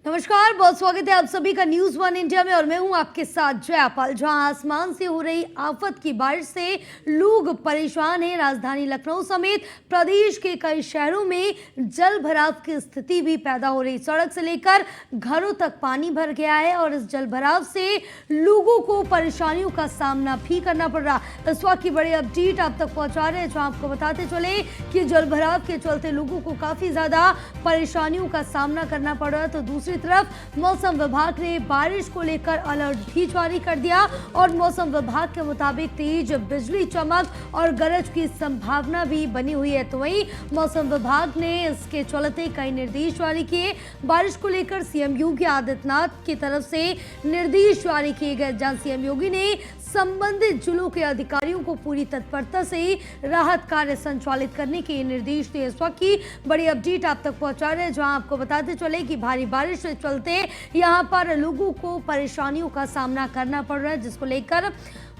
नमस्कार, बहुत स्वागत है आप सभी का न्यूज वन इंडिया में और मैं हूं आपके साथ जयपाल। जहां आसमान से हो रही आफत की बारिश से लोग परेशान हैं। राजधानी लखनऊ समेत प्रदेश के कई शहरों में जल भराव की स्थिति भी पैदा हो रही। सड़क से लेकर घरों तक पानी भर गया है और इस जल भराव से लोगों को परेशानियों का सामना भी करना पड़ रहा। इस वक्त की बड़ी अपडेट आप तक पहुंचा रहे हैं, जहां आपको बताते चले कि जल भराव के चलते लोगों को काफी ज्यादा परेशानियों का सामना करना पड़ रहा है। तो दूसरी तरफ मौसम विभाग ने बारिश को लेकर अलर्ट भी जारी कर दिया और मौसम विभाग के मुताबिक तेज बिजली चमक और गरज की संभावना भी बनी हुई है। तो वहीं मौसम विभाग ने इसके चलते कई निर्देश जारी किए। बारिश को लेकर सीएम योगी आदित्यनाथ की तरफ से निर्देश जारी किए गए, जहां सीएम योगी ने संबंधित जिलों के अधिकारियों को पूरी तत्परता से राहत कार्य संचालित करने के निर्देश दिए। इस वक्त की बड़ी अपडेट आप तक पहुंचा रहे हैं, जहां आपको बताते चले कि भारी बारिश से चलते यहां पर लोगों को परेशानियों का सामना करना पड़ रहा है, जिसको लेकर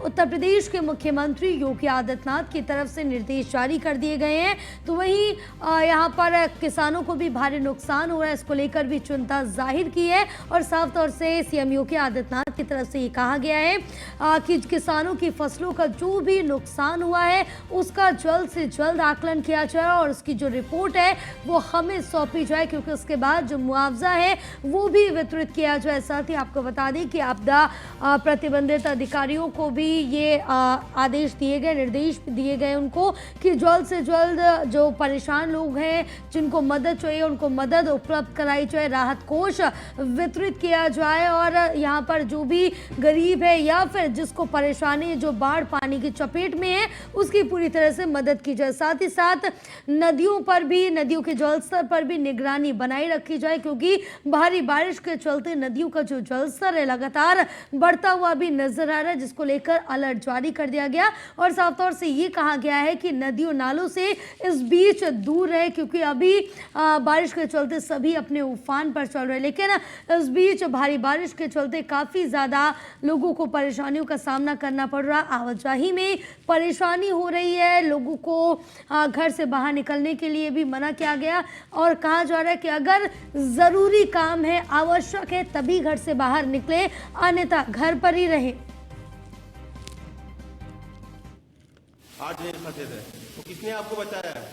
उत्तर प्रदेश के मुख्यमंत्री योगी आदित्यनाथ की तरफ से निर्देश जारी कर दिए गए हैं। तो वहीं यहां पर किसानों को भी भारी नुकसान हो रहा है, इसको लेकर भी चिंता जाहिर की है और साफ तौर से सीएम योगी आदित्यनाथ की तरफ से ये कहा गया है कि किसानों की फसलों का जो भी नुकसान हुआ है उसका जल्द से जल्द आकलन किया जाए और उसकी जो रिपोर्ट है वो हमें सौंपी जाए, क्योंकि उसके बाद जो मुआवजा है वो भी वितरित किया जाए। साथ ही आपको बता दें कि आपदा प्रतिबंधित अधिकारियों को भी ये आदेश दिए गए, निर्देश दिए गए उनको कि जल्द से जल्द जो परेशान लोग हैं जिनको मदद चाहिए उनको मदद उपलब्ध कराई जाए, राहत कोष वितरित किया जाए और यहाँ पर जो भी गरीब है या फिर जिसको परेशानी जो बाढ़ पानी की चपेट में है उसकी पूरी तरह से मदद की जाए। साथ ही साथ नदियों पर भी, नदियों के जलस्तर पर भी निगरानी बनाई रखी जाए, क्योंकि भारी बारिश के चलते नदियों का जो जलस्तर है लगातार बढ़ता हुआ भी नजर आ रहा है, जिसको लेकर अलर्ट जारी कर दिया गया और साफ तौर से ये कहा गया है कि नदियों नालों से इस बीच दूर रहे, क्योंकि अभी बारिश के चलते सभी अपने उफान पर चल रहे हैं। लेकिन इस बीच भारी बारिश के चलते काफी ज्यादा लोगों को परेशानियों का सामना करना पड़ रहा। आवाजाही में परेशानी हो रही है, लोगों को घर से बाहर निकलने के लिए भी मना किया गया और कहा जा रहा है कि अगर जरूरी काम है, आवश्यक है, तभी घर से बाहर निकले, अन्यथा घर पर ही रहे। 8 दिन फंसे थे तो किसने आपको बचाया है?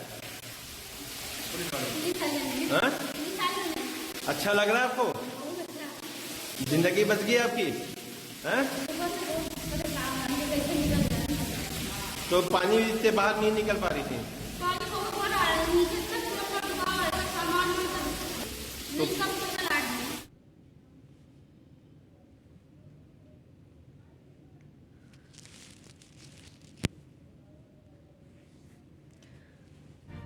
हाँ? अच्छा लग रहा है आपको? जिंदगी बच गई आपकी? हाँ? तो पानी से बाहर नहीं निकल पा रही थी? तो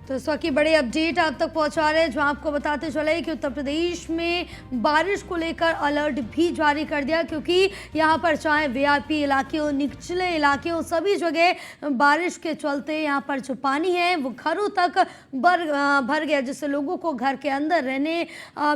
तो इस वक्त की बड़ी अपडेट आप तक पहुंचा रहे हैं, जहां आपको बताते चले कि उत्तर प्रदेश में बारिश को लेकर अलर्ट भी जारी कर दिया, क्योंकि यहां पर चाहे वीआईपी इलाके हो, निचले इलाके हो, सभी जगह बारिश के चलते यहां पर जो पानी है वो घरों तक भर गया, जिससे लोगों को घर के अंदर रहने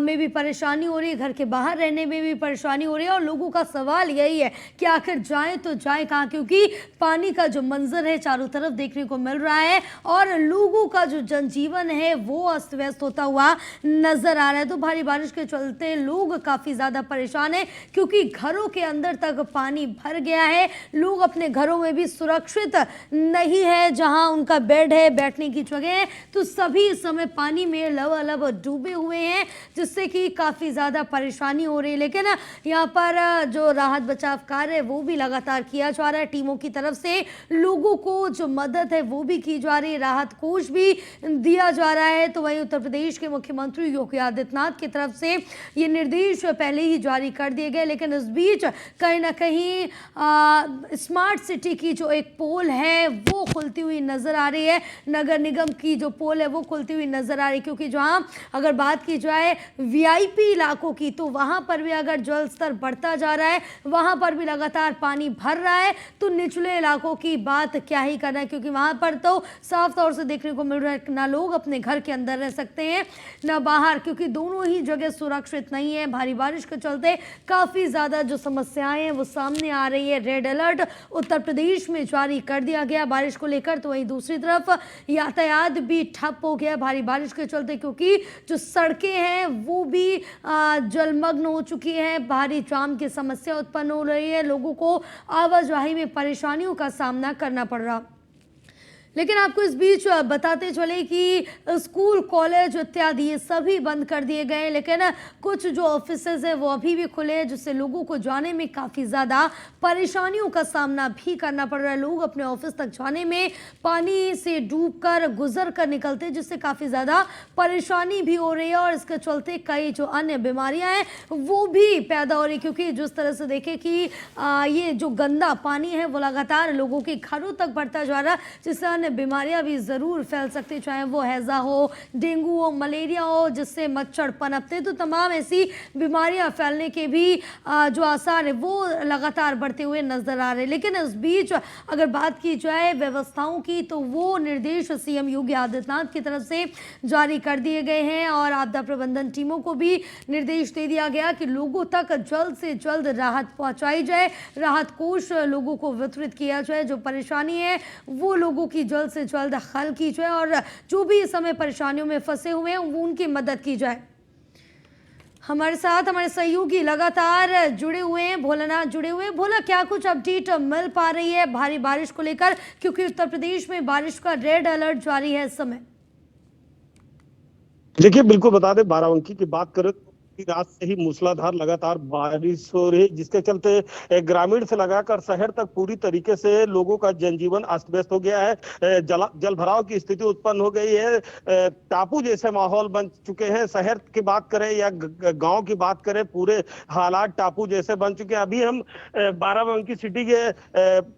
में भी परेशानी हो रही है, घर के बाहर रहने में भी परेशानी हो रही है और लोगों का सवाल यही है कि आखिर जाए तो जाए कहाँ, क्योंकि पानी का जो मंजर है चारों तरफ देखने को मिल रहा है और लोगों का जो जनजीवन है वो अस्त व्यस्त होता हुआ नजर आ रहा है। तो भारी बारिश के चलते लोग काफी ज्यादा परेशान हैं, क्योंकि घरों के अंदर तक पानी भर गया है। लोग अपने घरों में भी सुरक्षित नहीं है, जहां उनका बेड है, बैठने की जगह है, तो सभी इस समय पानी में लबालब डूबे हुए हैं, जिससे कि काफी ज्यादा परेशानी हो रही है। लेकिन यहाँ पर जो राहत बचाव कार्य है वो भी लगातार किया जा रहा है। टीमों की तरफ से लोगों को जो मदद है वो भी की जा रही है, राहत कोष भी दिया जा रहा है। तो वहीं उत्तर प्रदेश के मुख्यमंत्री योगी आदित्यनाथ की तरफ से ये निर्देश पहले ही जारी कर दिए गए, लेकिन इस बीच कहीं ना कहीं स्मार्ट सिटी की जो एक पोल है वो खुलती हुई नजर आ रही है। नगर निगम की जो पोल है वो खुलती हुई नजर आ रही है, क्योंकि जहां अगर बात की जाए वीआईपी इलाकों की, तो वहां पर भी अगर जल स्तर बढ़ता जा रहा है, वहां पर भी लगातार पानी भर रहा है, तो निचले इलाकों की बात क्या ही करना है, क्योंकि वहां पर तो साफ तौर से देखने को मिल रहा है ना लोग अपने घर के अंदर रह सकते हैं ना बाहर, क्योंकि दोनों ही जगह सुरक्षित नहीं है। भारी बारिश के चलते काफ़ी ज़्यादा जो समस्याएं हैं वो सामने आ रही है। रेड अलर्ट उत्तर प्रदेश में जारी कर दिया गया बारिश को लेकर। तो वहीं दूसरी तरफ यातायात भी ठप हो गया भारी बारिश के चलते, क्योंकि जो सड़कें हैं वो भी जलमग्न हो चुकी हैं। भारी जाम की समस्या उत्पन्न हो रही है, लोगों को आवाजाही में परेशानियों का सामना करना पड़ रहा। लेकिन आपको इस बीच बताते चले कि स्कूल, कॉलेज इत्यादि ये सभी बंद कर दिए गए, लेकिन कुछ जो ऑफिसेज हैं वो अभी भी खुले हैं, जिससे लोगों को जाने में काफ़ी ज़्यादा परेशानियों का सामना भी करना पड़ रहा है। लोग अपने ऑफिस तक जाने में पानी से डूबकर गुजर कर निकलते हैं, जिससे काफ़ी ज़्यादा परेशानी भी हो रही है। और इसके चलते कई जो अन्य बीमारियाँ हैं वो भी पैदा हो रही है, क्योंकि जिस तरह से देखें कि ये जो गंदा पानी है वो लगातार लोगों के घरों तक बढ़ता जा रहा है, जिससे बीमारियां भी जरूर फैल सकती, चाहे वो हैजा हो, डेंगू हो, मलेरिया हो, जिससे मच्छर पनपते। तो तमाम ऐसी बीमारियां फैलने के भी जो आसार है वो लगातार बढ़ते हुए नजर आ रहे हैं। लेकिन इस बीच अगर बात की जाए व्यवस्थाओं की, तो वो निर्देश सीएम योगी आदित्यनाथ की तरफ से जारी कर दिए गए हैं और आपदा प्रबंधन टीमों को भी निर्देश दे दिया गया कि लोगों तक जल्द से जल्द राहत पहुंचाई जाए, राहत कोष लोगों को वितरित किया जाए, जो परेशानी है वो लोगों की जल्द से जल्द हल की जाए और जो भी इस समय परेशानियों में फंसे हुए हैं वो उनकी मदद की जाए। हमारे साथ हमारे सहयोगी लगातार जुड़े हुए हैं, भोलानाथ जुड़े हुए हैं। भोला, क्या कुछ अपडेट मिल पा रही है भारी बारिश को लेकर, क्योंकि उत्तर प्रदेश में बारिश का रेड अलर्ट जारी है इस समय? देखिए, बिल्कुल बता दें, बाराबंकी की बात करें तो रात से ही मूसलाधार लगातार बारिश हो रही है, जिसके चलते ग्रामीण से लगाकर शहर तक पूरी तरीके से लोगों का जनजीवन अस्त व्यस्त हो गया है। जल भराव की स्थिति उत्पन्न हो गई है, टापू जैसे माहौल बन चुके हैं। शहर की बात करें या गांव की बात करें, पूरे हालात टापू जैसे बन चुके हैं। अभी हम बाराबंकी सिटी के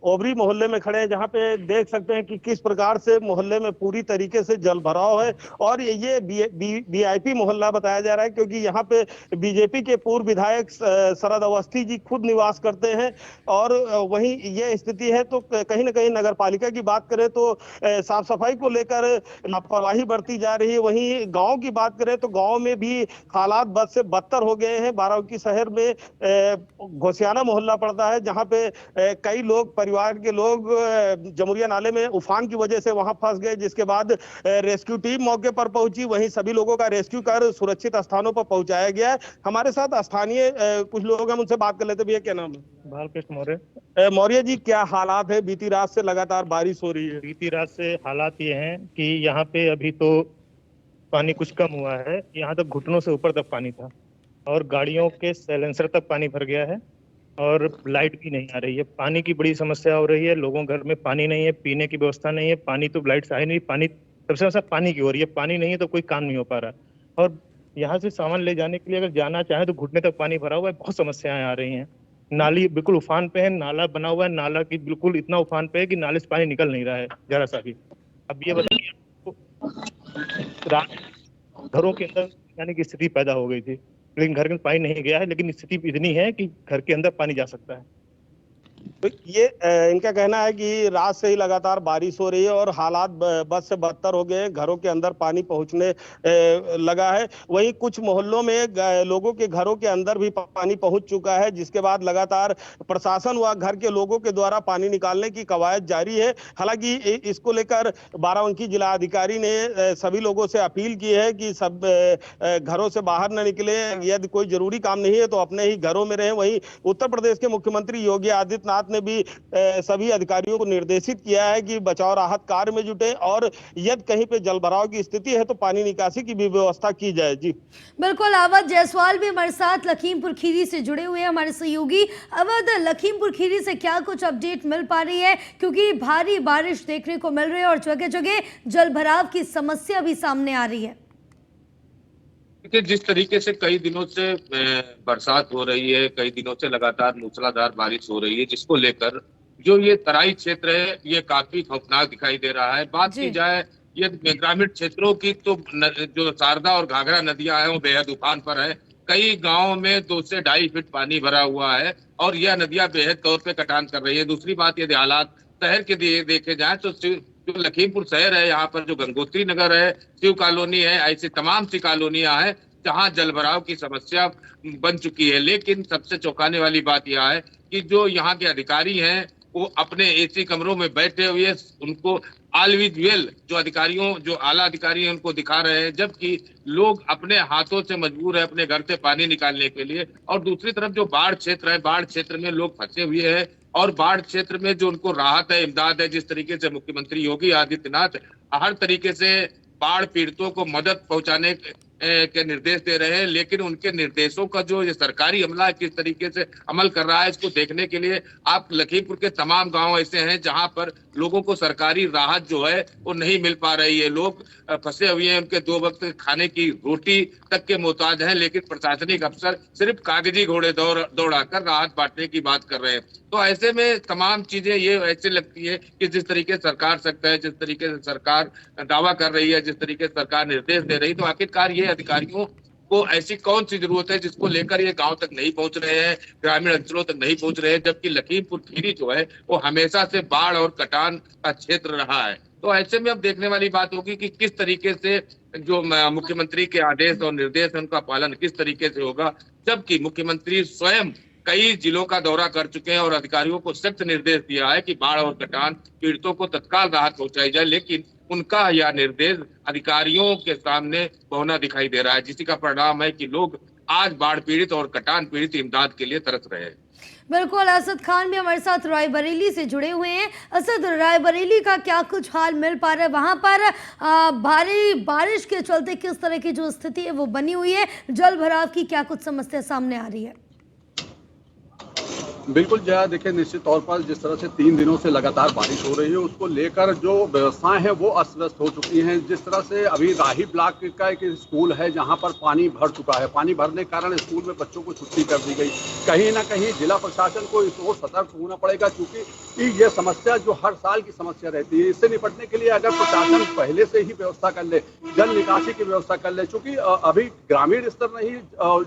ओबरी मोहल्ले में खड़े हैं, जहाँ पे देख सकते हैं कि किस प्रकार से मोहल्ले में पूरी तरीके से जल भराव है। और ये वीआईपी मोहल्ला बताया जा रहा है, क्योंकि यहाँ पे बीजेपी के पूर्व विधायक शरद अवस्थी जी खुद निवास करते हैं। और वहीं ये स्थिति है, तो कहीं ना कहीं नगर पालिका की बात करें तो साफ सफाई को लेकर लापरवाही बरती जा रही है। वहीं गांव की बात करें तो गांव में भी हालात बद से बदतर हो गए हैं। बाराबंकी शहर में घोसियाना मोहल्ला पड़ता है, जहां पे कई लोग, परिवार के लोग जमुरिया नाले में उफान की वजह से वहां फंस गए, जिसके बाद रेस्क्यू टीम मौके पर पहुंची। वहीं सभी लोगों का रेस्क्यू कर सुरक्षित स्थानों पर पहुंचाया गया। हमारे साथ स्थानीय कुछ लोग हैं, उनसे बात कर लेते। भैया, क्या नाम है? बालकृष्ण मौर्य। मौर्य जी, क्या हालात है? बीती रात से लगातार बारिश हो रही है। बीती रात से हालात ये हैं कि यहाँ पे अभी तो पानी कुछ कम हुआ है, यहाँ तक घुटनों से ऊपर तक पानी था और गाड़ियों के साइलेंसर तक पानी भर गया है और लाइट भी नहीं आ रही है। पानी की बड़ी समस्या हो रही है, लोगों घर में पानी नहीं है, पीने की व्यवस्था नहीं है। पानी तो लाइट से आई नहीं, पानी सबसे समस्या पानी की हो रही है। पानी नहीं है तो कोई काम नहीं हो पा रहा। और यहाँ से सामान ले जाने के लिए अगर जाना चाहे तो घुटने तक पानी भरा हुआ है, बहुत समस्याएं आ रही हैं। नाली बिल्कुल उफान पे है, नाला बना हुआ है, नाला की बिल्कुल इतना उफान पे है कि नाले से पानी निकल नहीं रहा है जरा सा भी। अब ये बताइए, रात घरों के अंदर जाने की स्थिति पैदा हो गई थी, लेकिन घर में पानी नहीं गया है, लेकिन स्थिति इतनी है कि घर के अंदर पानी जा सकता है। तो ये इनका कहना है कि रात से ही लगातार बारिश हो रही है और हालात बद से बदतर हो गए, घरों के अंदर पानी पहुंचने लगा है। वहीं कुछ मोहल्लों में लोगों के घरों के अंदर भी पानी पहुंच चुका है, जिसके बाद लगातार प्रशासन व घर के लोगों के द्वारा पानी निकालने की कवायद जारी है। हालांकि इसको लेकर बाराबंकी जिला अधिकारी ने सभी लोगों से अपील की है कि सब घरों से बाहर न निकले, यदि कोई जरूरी काम नहीं है तो अपने ही घरों में रहें। वहीं उत्तर प्रदेश के मुख्यमंत्री योगी आदित्यनाथ ने भी सभी अधिकारियों को निर्देशित किया है कि बचाव राहत कार्य में जुटे और यदि कहीं पे जलभराव की स्थिति है तो पानी निकासी की भी व्यवस्था की जाए। जी बिल्कुल, अवध जायसवाल भी हमारे साथ लखीमपुर खीरी से जुड़े हुए हैं, हमारे सहयोगी। अवध, लखीमपुर खीरी से क्या कुछ अपडेट मिल पा रही है, क्योंकि भारी बारिश देखने को मिल रही है और जगह जगह जलभराव की समस्या भी सामने आ रही है? देखिए, जिस तरीके से कई दिनों से बरसात हो रही है, कई दिनों से लगातार मूसलाधार बारिश हो रही है, जिसको लेकर जो ये तराई क्षेत्र है ये काफी खौफनाक दिखाई दे रहा है। बात की जाए ये ग्रामीण क्षेत्रों की तो जो शारदा और घाघरा नदियां हैं वो बेहद उफान पर है। कई गांवों में 2 से 2.5 फीट पानी भरा हुआ है और यह नदियां बेहद तौर पे कटान कर रही है। दूसरी बात, यदि हालात शहर के देखे जाए तो जो लखीमपुर शहर है, यहाँ पर जो गंगोत्री नगर है, शिव कॉलोनी है, ऐसी तमाम सी कॉलोनियां हैं जहां जलभराव की समस्या बन चुकी है। लेकिन सबसे चौंकाने वाली बात यह है कि जो यहाँ के अधिकारी हैं वो अपने एसी कमरों में बैठे हुए उनको ऑल इज वेल जो आला अधिकारी हैं उनको दिखा रहे हैं, जबकि लोग अपने हाथों से मजबूर है अपने घर से पानी निकालने के लिए। और दूसरी तरफ जो बाढ़ क्षेत्र है, बाढ़ क्षेत्र में लोग फंसे हुए हैं और बाढ़ क्षेत्र में जो उनको राहत है, इमदाद है, जिस तरीके से मुख्यमंत्री योगी आदित्यनाथ हर तरीके से बाढ़ पीड़ितों को मदद पहुंचाने के निर्देश दे रहे हैं, लेकिन उनके निर्देशों का जो ये सरकारी अमला किस तरीके से अमल कर रहा है, इसको देखने के लिए आप लखीमपुर के तमाम गांव ऐसे हैं जहां पर लोगों को सरकारी राहत जो है वो नहीं मिल पा रही है। लोग फंसे हुए हैं, उनके 2 वक्त खाने की रोटी तक के मोहताज हैं, लेकिन प्रशासनिक अफसर सिर्फ कागजी घोड़े दौड़ाकर राहत बांटने की बात कर रहे हैं। तो ऐसे में तमाम चीजें ये ऐसे लगती है कि जिस तरीके से सरकार सख्त है, जिस तरीके से सरकार दावा कर रही है, जिस तरीके से सरकार निर्देश दे रही है, तो आखिरकार ये अधिकारियों को ऐसी कौन सी जरूरत है जिसको लेकर ये गांव तक नहीं पहुंच रहे हैं, ग्रामीण अंचलों तक नहीं पहुंच रहे हैं, जबकि लखीमपुर खीरी जो है वो हमेशा से बाढ़ और कटान का क्षेत्र रहा है। तो ऐसे में अब देखने वाली बात होगी कि किस तरीके से जो मुख्यमंत्री के आदेश और निर्देश है उनका पालन किस तरीके से होगा, जबकि मुख्यमंत्री स्वयं कई जिलों का दौरा कर चुके हैं और अधिकारियों को सख्त निर्देश दिया है कि बाढ़ और कटान पीड़ितों को तत्काल राहत पहुंचाई जाए, लेकिन उनका यह निर्देश अधिकारियों के सामने बहुना दिखाई दे रहा है, जिसी का परिणाम है कि लोग आज बाढ़ पीड़ित और कटान पीड़ित इमदाद के लिए तरस रहे हैं। बिल्कुल, असद खान भी हमारे साथ रायबरेली से जुड़े हुए हैं। असद, रायबरेली का क्या कुछ हाल मिल पा रहा है? वहाँ पर भारी बारिश के चलते किस तरह की जो स्थिति है वो बनी हुई है? जल भराव की क्या कुछ समस्या सामने आ रही है? बिल्कुल जया, देखिए निश्चित तौर पर जिस तरह से 3 दिनों से लगातार बारिश हो रही है उसको लेकर जो व्यवस्थाएं हैं वो अस्त व्यस्त हो चुकी हैं। जिस तरह से अभी राही ब्लॉक का एक स्कूल है जहां पर पानी भर चुका है, पानी भरने के कारण स्कूल में बच्चों को छुट्टी कर दी गई। कहीं ना कहीं जिला प्रशासन को इस ओर सतर्क होना पड़ेगा, क्योंकि ये समस्या जो हर साल की समस्या रहती है, इससे निपटने के लिए अगर प्रशासन पहले से ही व्यवस्था कर ले, जल निकासी की व्यवस्था कर ले, चूंकि अभी ग्रामीण स्तर नहीं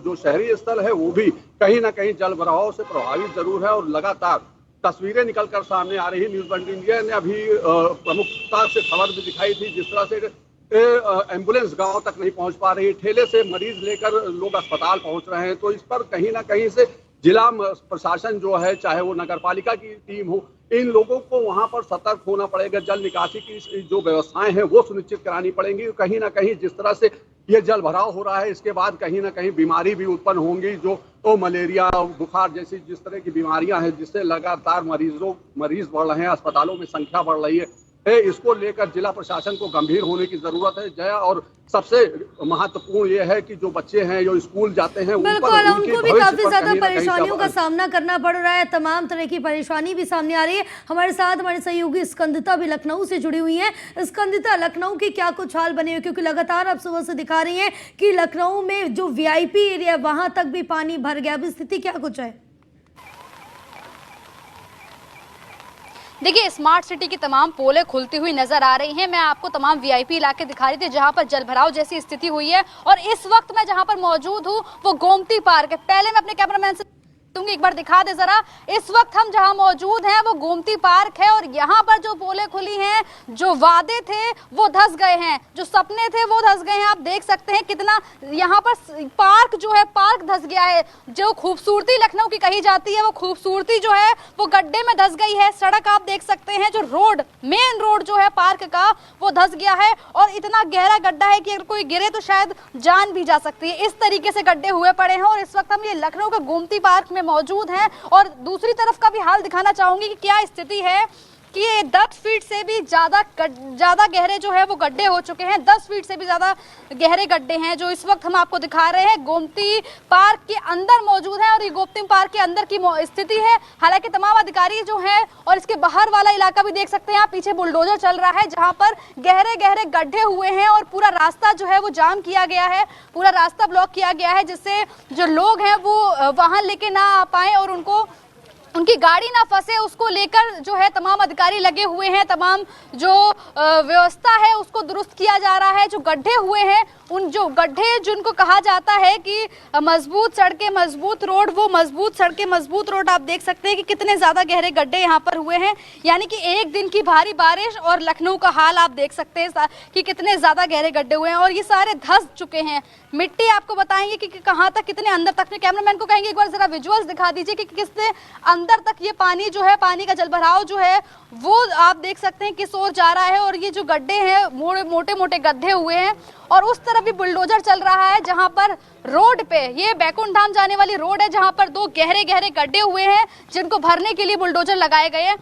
जो शहरी स्तर है वो भी कहीं ना कहीं जल भराव से प्रभावित जरूर है। और लगातार तस्वीरें निकलकर सामने आ रही है। न्यूज 1 इंडिया ने अभी प्रमुखता से खबर भी दिखाई थी, जिस तरह से एम्बुलेंस गांव तक नहीं पहुंच पा रही, ठेले से मरीज लेकर लोग अस्पताल पहुंच रहे हैं। तो इस पर कहीं ना कहीं से जिला प्रशासन जो है, चाहे वो नगर पालिका की टीम हो, इन लोगों को वहां पर सतर्क होना पड़ेगा। जल निकासी की जो व्यवस्थाएं हैं वो सुनिश्चित करानी पड़ेंगी। कहीं ना कहीं जिस तरह से ये जल भराव हो रहा है, इसके बाद कहीं ना कहीं बीमारी भी उत्पन्न होंगी, जो तो मलेरिया, बुखार जैसी जिस तरह की बीमारियां हैं, जिससे लगातार मरीज बढ़ रहे हैं, अस्पतालों में संख्या बढ़ रही है, इसको लेकर जिला प्रशासन को गंभीर होने की जरूरत है जया। और सबसे महत्वपूर्ण ये है कि जो बच्चे हैं जो स्कूल जाते हैं बिल्कुल उनको भी काफी ज्यादा परेशानियों का सामना करना पड़ रहा है, तमाम तरह की परेशानी भी सामने आ रही है। हमारे साथ हमारे सहयोगी स्कंदिता भी लखनऊ से जुड़ी हुई है। स्कंदिता, लखनऊ के क्या कुछ हाल बने हुए, क्योंकि लगातार आप सुबह से दिखा रही हैं कि लखनऊ में जो VIP एरिया वहां तक भी पानी भर गया, अभी स्थिति क्या कुछ है? देखिए, स्मार्ट सिटी की तमाम पोलें खुलती हुई नजर आ रही हैं। मैं आपको तमाम VIP इलाके दिखा रही थी जहां पर जलभराव जैसी स्थिति हुई है, और इस वक्त मैं जहां पर मौजूद हूं वो गोमती पार्क है। पहले मैं अपने कैमरामैन से दूंगी, एक बार दिखा दे जरा। इस वक्त हम जहां मौजूद हैं वो गोमती पार्क है, और यहाँ पर जो पोलें खुली हैं, जो वादे थे वो धस गए हैं, जो सपने थे वो धस गए हैं। आप देख सकते हैं कितना यहाँ पर पार्क जो है, पार्क धस गया है। जो खूबसूरती लखनऊ की कही जाती है वो खूबसूरती जो है वो गड्ढे में धस गई है। सड़क आप देख सकते हैं, जो रोड, मेन रोड जो है पार्क का, वो धस गया है, और इतना गहरा गड्ढा है कि अगर कोई गिरे तो शायद जान भी जा सकती है। इस तरीके से गड्ढे हुए पड़े हैं, और इस वक्त हम ये लखनऊ के गोमती पार्क में मौजूद हैं। और दूसरी तरफ का भी हाल दिखाना चाहूंगी कि क्या स्थिति है कि ये 10 फीट से भी ज्यादा गहरे जो है वो गड्ढे हो चुके हैं। 10 फीट से भी ज्यादा गहरे गड्ढे हैं जो इस वक्त हम आपको दिखा रहे हैं। गोमती पार्क के अंदर मौजूद है, और ये गोमती पार्क के अंदर की स्थिति है। हालांकि तमाम अधिकारी जो हैं, और इसके बाहर वाला इलाका भी देख सकते हैं आप, पीछे बुलडोजर चल रहा है जहां पर गहरे गहरे गड्ढे हुए हैं, और पूरा रास्ता जो है वो जाम किया गया है, पूरा रास्ता ब्लॉक किया गया है, जिससे जो लोग हैं वो वाहन लेके ना आ पाए और उनको उनकी गाड़ी ना फंसे उसको लेकर जो है तमाम अधिकारी लगे हुए हैं। तमाम जो व्यवस्था है उसको दुरुस्त किया जा रहा है। जो गड्ढे हुए हैं, उन जो गड्ढे जिनको कहा जाता है कि मजबूत सड़कें मजबूत रोड, वो मजबूत सड़कें मजबूत रोड आप देख सकते हैं कि कितने ज्यादा गहरे गड्ढे यहाँ पर हुए हैं। यानी कि एक दिन की भारी बारिश और लखनऊ का हाल आप देख सकते हैं कि कितने ज्यादा गहरे गड्ढे हुए हैं और ये सारे धंस चुके हैं। मिट्टी आपको बताएंगे कि कहाँ तक, कितने अंदर तक। कैमरामैन को कहेंगे एक बार जरा विजुअल्स दिखा दीजिए कि कितने अंदर तक ये पानी जो है, पानी का जलभराव जो है वो आप देख सकते हैं किस ओर जा रहा है। और ये जो गड्ढे हैं, मोटे मोटे गड्ढे हुए हैं और उस तरफ भी बुलडोजर चल रहा है जहां पर रोड पे, ये बैकुंठ धाम जाने वाली रोड है जहां पर 2 गहरे गहरे गड्ढे हुए हैं जिनको भरने के लिए बुलडोजर लगाए गए हैं।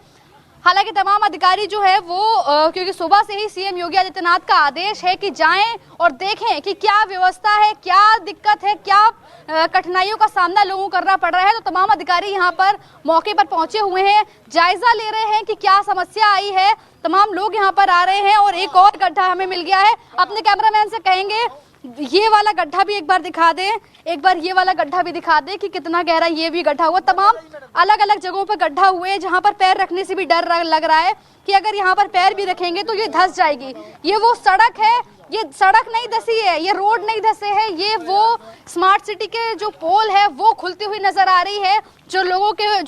हालांकि तमाम अधिकारी जो है वो क्योंकि सुबह से ही सीएम योगी आदित्यनाथ का आदेश है कि जाएं और देखें कि क्या व्यवस्था है, क्या दिक्कत है, क्या कठिनाइयों का सामना लोगों को करना पड़ रहा है। तो तमाम अधिकारी यहाँ पर मौके पर पहुंचे हुए हैं, जायजा ले रहे हैं कि क्या समस्या आई है। तमाम लोग यहाँ पर आ रहे हैं और एक और गड्ढा हमें मिल गया है। अपने कैमरामैन से कहेंगे ये वाला गड्ढा भी एक बार दिखा दे, एक बार ये वाला गड्ढा भी दिखा दे कि कितना गहरा ये भी गड्ढा हुआ। तमाम अलग अलग जगहों पर गड्ढा हुए जहां पर पैर रखने से भी डर लग रहा है कि अगर यहाँ पर पैर भी रखेंगे तो ये धंस जाएगी। ये वो सड़क है, ये सड़क नहीं धसी है, ये रोड नहीं धसे है, ये वो स्मार्ट सिटी के जो पोल है वो खुलती हुई नजर आ रही है। जो लोगों के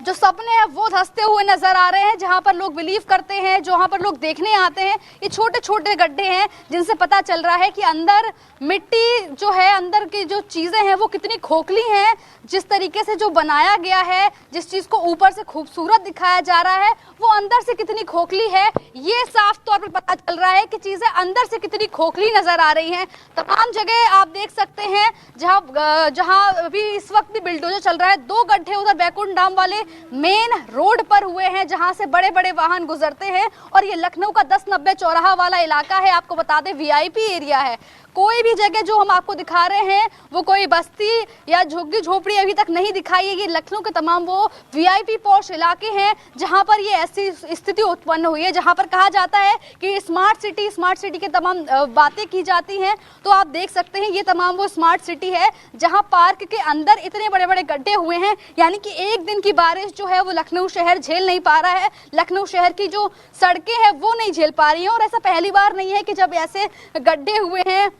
जो सपने हैं वो धंसते हुए नजर आ रहे हैं। जहां पर लोग बिलीव करते हैं, जहां पर लोग देखने आते हैं, ये छोटे छोटे गड्ढे हैं जिनसे पता चल रहा है कि अंदर मिट्टी जो है, अंदर की जो चीजें हैं वो कितनी खोखली हैं। जिस तरीके से जो बनाया गया है, जिस चीज को ऊपर से खूबसूरत दिखाया जा रहा है, वो अंदर से कितनी खोखली है ये साफ तौर पर पता चल रहा है कि चीजें अंदर से कितनी खोखली नजर आ रही हैं। तमाम जगह आप देख सकते हैं जहां अभी इस वक्त भी बिल्डोजर चल रहा है। 2 गड्ढे उधर बैकुंठ धाम वाले मेन रोड पर हुए हैं जहां से बड़े बड़े वाहन गुजरते हैं और ये लखनऊ का 10-90 चौराहा वाला इलाका है। आपको बता दें वीआईपी एरिया है। कोई भी जगह जो हम आपको दिखा रहे हैं वो कोई बस्ती या झुग्गी झोपड़ी अभी तक नहीं दिखाई है। ये लखनऊ के तमाम वो वीआईपी पॉश इलाके हैं जहां पर ये ऐसी स्थिति उत्पन्न हुई है, जहां पर कहा जाता है कि स्मार्ट सिटी के तमाम बातें की जाती हैं। तो आप देख सकते हैं ये तमाम वो स्मार्ट सिटी है जहां पार्क के अंदर इतने बड़े बड़े गड्ढे हुए हैं। यानी कि एक दिन की बारिश जो है वो लखनऊ शहर झेल नहीं पा रहा है। लखनऊ शहर की जो सड़कें हैं वो नहीं झेल पा रही हैं और ऐसा पहली बार नहीं है कि जब ऐसे गड्ढे हुए हैं,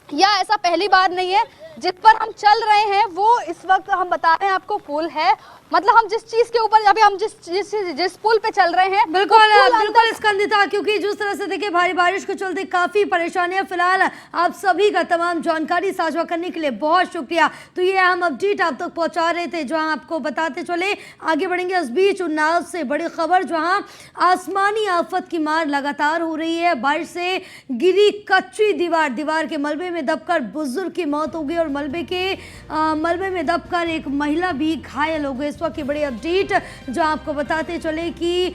या ऐसा पहली बार नहीं है। जिस पर हम चल रहे हैं वो इस वक्त हम बता रहे हैं आपको पुल है, मतलब हम जिस चीज के ऊपर अभी हम जिस पुल पे चल रहे हैं बिल्कुल स्कंदिता, क्योंकि जिस तरह से देखिए भारी बारिश के चलते काफी परेशानियां। फिलहाल आप सभी का तमाम जानकारी साझा करने के लिए बहुत शुक्रिया। तो ये हम अपडेट आप तक पहुंचा रहे थे जहां आपको बताते चले। आगे बढ़ेंगे। इस बीच उन्नाव से बड़ी खबर जहां आसमानी आफत की मार लगातार हो रही है। बारिश से गिरी कच्ची दीवार के मलबे में दबकर बुजुर्ग की मौत हो गई और मलबे में दबकर एक महिला भी घायल हो गई। की बड़ी अपडेट जो आपको बताते चले कि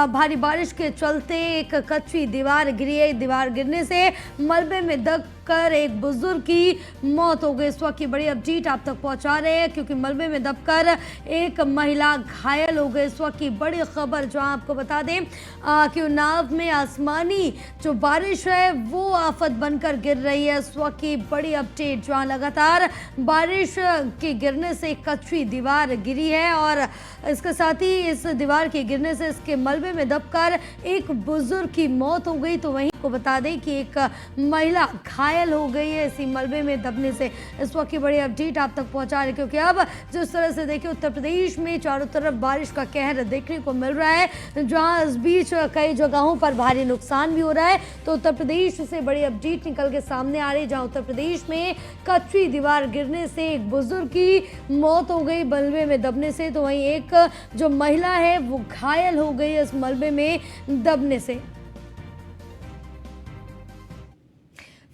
भारी बारिश के चलते एक कच्ची दीवार गिरी है। दीवार गिरने से मलबे में दबकर एक बुजुर्ग की मौत हो गई। इस वक्त की बड़ी अपडेट आप तक पहुंचा रहे हैं क्योंकि मलबे में दबकर एक महिला घायल हो गई। इस वक्त की बड़ी खबर जो आपको बता दें कि उन्नाव में आसमानी जो बारिश है वो आफत बनकर गिर रही है। इस वक्त की बड़ी अपडेट जहां लगातार बारिश के गिरने से एक कच्ची दीवार गिरी है और इसके साथ ही इस दीवार के गिरने से इसके मलबे में दबकर एक बुजुर्ग की मौत हो गई। तो वहीं को बता दें कि एक महिला घायल हो गई है इसी मलबे में दबने से। इस वक्त की बड़ी अपडेट आप तक पहुंचा रहे क्योंकि अब जिस तरह से देखिए उत्तर प्रदेश में चारों तरफ बारिश का कहर देखने को मिल रहा है, जहां इस बीच कई जगहों पर भारी नुकसान भी हो रहा है। तो उत्तर प्रदेश से बड़ी अपडेट निकल के सामने आ रही है जहां उत्तर प्रदेश में कच्ची दीवार गिरने से एक बुजुर्ग की मौत हो गई मलबे में दबने से। तो वहीं एक जो महिला है वो घायल हो गई इस मलबे में दबने से।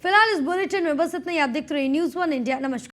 फिलहाल इस बुलेटिन में बस इतना ही। आप देखते रहिए न्यूज़ 1 इंडिया। नमस्कार।